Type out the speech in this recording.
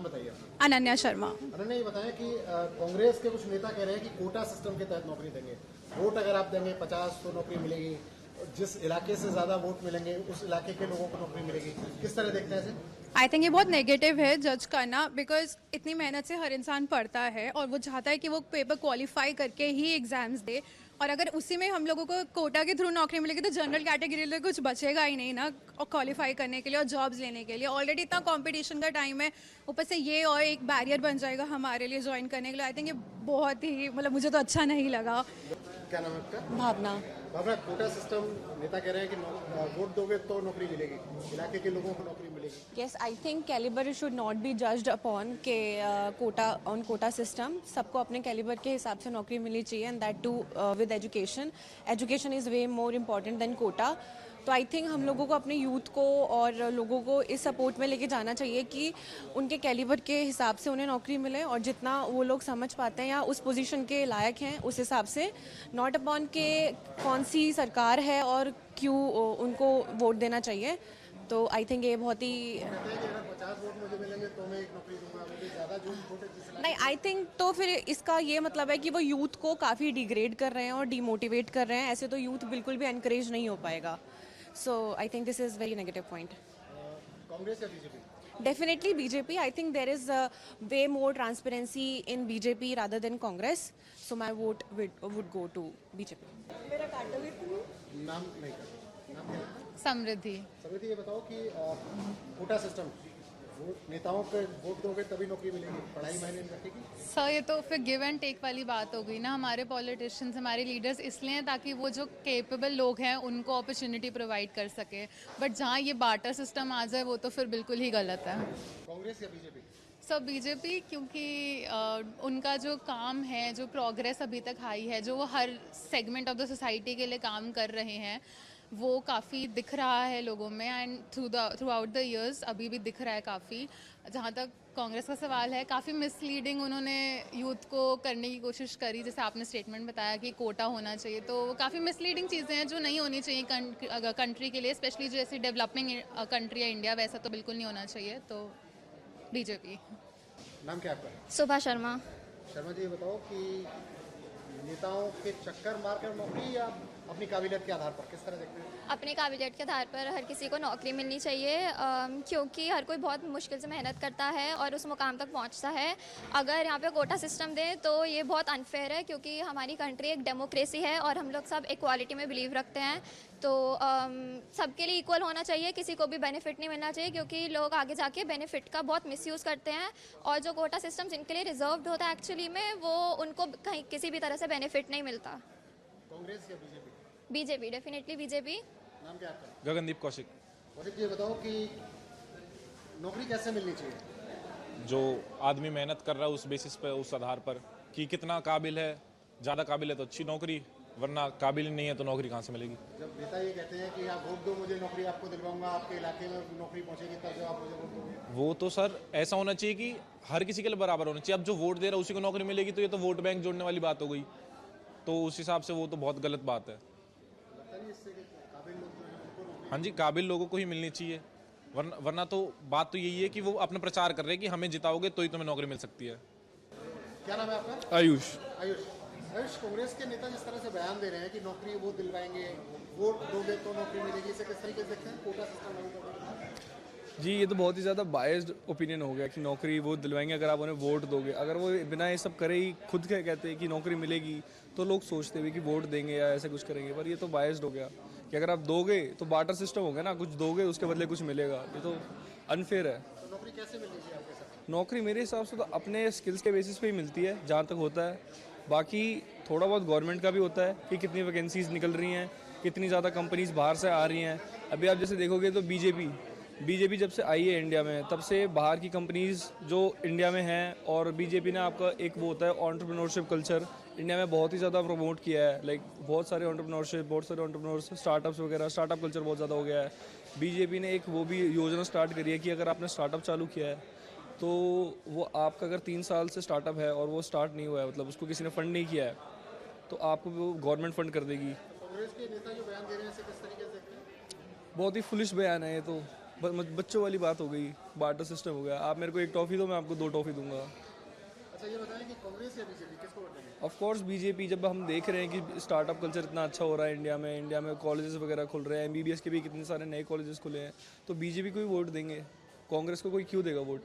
बताइए अपना। अनन्या शर्मा। अनन्या, ये बताएं कि कांग्रेस के कुछ नेता कह रहे हैं कि कोटा सिस्टम के तहत नौकरी देंगे। वोट अगर आप देंगे 50 तो नौकरी मिलेगी, जिस इलाके से ज्यादा वोट मिलेंगे उस इलाके के लोगों को नौकरी मिलेगी। किस तरह देखते हैं इसे? आई थिंक ये बहुत नेगेटिव है जज करना, बिकॉज इतनी मेहनत से हर इंसान पढ़ता है और वो चाहता है कि वो पेपर क्वालिफाई करके ही एग्जाम्स दे, और अगर उसी में हम लोगों को कोटा के थ्रू नौकरी मिलेगी तो जनरल कैटेगरी में कुछ बचेगा ही नहीं ना, और क्वालिफाई करने के लिए और जॉब्स लेने के लिए। ऑलरेडी इतना कंपटीशन का टाइम है, ऊपर से ये और एक बैरियर बन जाएगा हमारे लिए ज्वाइन करने के लिए। आई थिंक ये बहुत ही, मतलब मुझे तो अच्छा नहीं लगा। क्या नाम है आपका? भावना। भावना, कोटा सिस्टम नेता कह रहे हैं कि वोट दोगे तो नौकरी मिलेगी, इलाके के लोगों को नौकरी मिलेगी। Yes, I think caliber should not be judged upon के कोटा ऑन कोटा सिस्टम। सबको अपने कैलिबर के हिसाब से नौकरी मिलनी चाहिए, and that too with education. Education is way more important than quota. तो आई थिंक हम लोगों को अपने यूथ को और लोगों को इस सपोर्ट में लेके जाना चाहिए कि उनके कैलिबर के हिसाब से उन्हें नौकरी मिले, और जितना वो लोग समझ पाते हैं या उस पोजीशन के लायक हैं उस हिसाब से, नॉट अपॉन के कौन सी सरकार है और क्यों उनको वोट देना चाहिए। तो आई थिंक ये बहुत ही नहीं, आई थिंक तो फिर इसका ये मतलब है कि वो यूथ को काफ़ी डिग्रेड कर रहे हैं और डीमोटिवेट कर रहे हैं। ऐसे तो यूथ बिल्कुल भी एनकरेज नहीं हो पाएगा। So I think this is very negative point. Congress या BJP? Definitely BJP. I think there is way more transparency in BJP rather than Congress. So my vote would go to BJP. नाम नहीं करते। नाम क्या है? समृद्धि। समृद्धि, ये बताओ कि कोटा सिस्टम, वोट नेताओं पे वोट दोगे तभी नौकरी मिलेगी, पढ़ाई मायने नहीं रखेगी? सर, ये तो फिर गिव एंड टेक वाली बात हो गई ना। हमारे पॉलिटिशियंस, हमारे लीडर्स इसलिए हैं ताकि वो जो केपेबल लोग हैं उनको अपॉर्चुनिटी प्रोवाइड कर सके, बट जहाँ ये बार्टर सिस्टम आ जाए वो तो फिर बिल्कुल ही गलत है। कांग्रेस या बीजेपी? सर, बीजेपी, क्योंकि उनका जो काम है, जो प्रोग्रेस अभी तक आई है, जो वो हर सेगमेंट ऑफ द सोसाइटी के लिए काम कर रहे हैं, वो काफ़ी दिख रहा है लोगों में, and through out the years अभी भी दिख रहा है काफ़ी। जहाँ तक कांग्रेस का सवाल है, काफ़ी मिसलीडिंग उन्होंने यूथ को करने की कोशिश करी। जैसे आपने स्टेटमेंट बताया कि कोटा होना चाहिए, तो काफ़ी मिसलीडिंग चीज़ें हैं जो नहीं होनी चाहिए कंट्री के लिए, स्पेशली जैसे डेवलपिंग कंट्री है इंडिया, वैसा तो बिल्कुल नहीं होना चाहिए। तो बीजेपी। नाम क्या आपका? सुभा शर्मा। शर्मा जी, ये बताओ कि नेताओं के चक्कर मारकर नौकरी या अपनी काबिलियत के आधार पर, किस तरह देखते हैं? अपनी काबिलियत के आधार पर हर किसी को नौकरी मिलनी चाहिए, क्योंकि हर कोई बहुत मुश्किल से मेहनत करता है और उस मुकाम तक पहुंचता है। अगर यहाँ पे कोटा सिस्टम दें तो ये बहुत अनफेयर है, क्योंकि हमारी कंट्री एक डेमोक्रेसी है और हम लोग सब इक्वालिटी में बिलीव रखते हैं। तो सबके लिए इक्वल होना चाहिए, किसी को भी बेनिफिट नहीं मिलना चाहिए, क्योंकि लोग आगे जाके बेनिफिट का बहुत मिसयूज़ करते हैं, और जो कोटा सिस्टम जिनके लिए रिजर्व्ड होता है एक्चुअली में, वो उनको कहीं किसी भी तरह से बेनिफिट नहीं मिलता। कांग्रेस या बीजेपी? BJP, definitely BJP. नाम क्या आपका? गगनदीप कौशिक। कौशिक जी, ये बताओ कि नौकरी कैसे मिलनी चाहिए? जो आदमी मेहनत कर रहा है उस बेसिस पे, उस आधार पर कि कितना काबिल है, ज़्यादा काबिल है तो अच्छी नौकरी, वरना काबिल नहीं है तो नौकरी कहाँ से मिलेगी। जब नेता ये कहते हैं कि आप वोट दो मुझे, नौकरी आपको दिलवाऊंगा, आपके इलाके में नौकरी पहुंचेगी, तब जब आप मुझे वोट दोगे। वो तो सर ऐसा होना चाहिए कि हर किसी के लिए बराबर होना चाहिए। अब जो वोट दे रहा है उसी को नौकरी मिलेगी, तो ये तो वोट बैंक जोड़ने वाली बात हो गई। तो उस हिसाब से वो तो बहुत गलत बात है। हाँ जी, काबिल लोगों को ही मिलनी चाहिए, वरना तो बात तो यही है कि वो अपना प्रचार कर रहे हैं कि हमें जिताओगे तो ही तुम्हें नौकरी मिल सकती है। क्या नाम है आपका? आयुष। आयुष, आयुष, कांग्रेस के नेता जिस तरह से बयान दे रहे हैं कि नौकरी वो दिलवाएंगे, वोट दोगे तो नौकरी मिलेगी, इसे किस तरीके से देखते हैं? कोटा सिस्टम लागू कर रहे हैं। जी, ये तो बहुत ही ज़्यादा बायस्ड ओपिनियन हो गया कि नौकरी वो दिलवाएंगे अगर आप उन्हें वोट दोगे। अगर वो बिना ये सब करे ही खुद के कहते हैं कि नौकरी मिलेगी, तो लोग सोचते हुए कि वोट देंगे या ऐसा कुछ करेंगे, पर ये तो बायस्ड हो गया कि अगर आप दोगे तो बार्टर सिस्टम हो गया ना, कुछ दोगे उसके बदले कुछ मिलेगा। ये तो अनफेयर है। तो नौकरी कैसे मिलनी चाहिए आपके साथ? नौकरी मेरे हिसाब से तो अपने स्किल्स के बेसिस पे ही मिलती है जहाँ तक होता है। बाकी थोड़ा बहुत गवर्नमेंट का भी होता है कि कितनी वैकेंसीज निकल रही हैं, कितनी ज़्यादा कंपनीज बाहर से आ रही हैं। अभी आप जैसे देखोगे तो बीजेपी जब से आई है इंडिया में, तब से बाहर की कंपनीज जो इंडिया में हैं, और बीजेपी ने आपका एक वो होता है एंटरप्रेन्योरशिप कल्चर, इंडिया में बहुत ही ज़्यादा प्रमोट किया है। लाइक बहुत सारे एंटरप्रेन्योर्स, स्टार्टअप्स वगैरह, स्टार्टअप कल्चर बहुत ज़्यादा हो गया है। बीजेपी ने एक वो भी योजना स्टार्ट करी है कि अगर आपने स्टार्टअप चालू किया है तो वो आपका अगर 3 साल से स्टार्टअप है और वो स्टार्ट नहीं हुआ है, मतलब उसको किसी ने फंड नहीं किया है, तो आपको वो गवर्नमेंट फंड कर देगी। कांग्रेस के नेता जो बयान दे रहे हैं, इसे किस तरीके से देखते हैं? बहुत ही फुलिश बयान है ये तो। बच्चों वाली बात हो गई, बार्टर सिस्टम हो गया, आप मेरे को एक टॉफ़ी दो मैं आपको 2 टॉफ़ी दूंगा। अच्छा ये बताएं कि कांग्रेस या बीजेपी किसको वोट देंगे? ऑफ कोर्स बीजेपी, जब हम देख रहे हैं कि स्टार्टअप कल्चर इतना अच्छा हो रहा है इंडिया में कॉलेजेस वगैरह खुल रहे हैं, एमबीबीएस के भी कितने सारे नए कॉलेजेस खुले हैं, तो बीजेपी को ही वोट देंगे, कांग्रेस को कोई क्यों देगा वोट।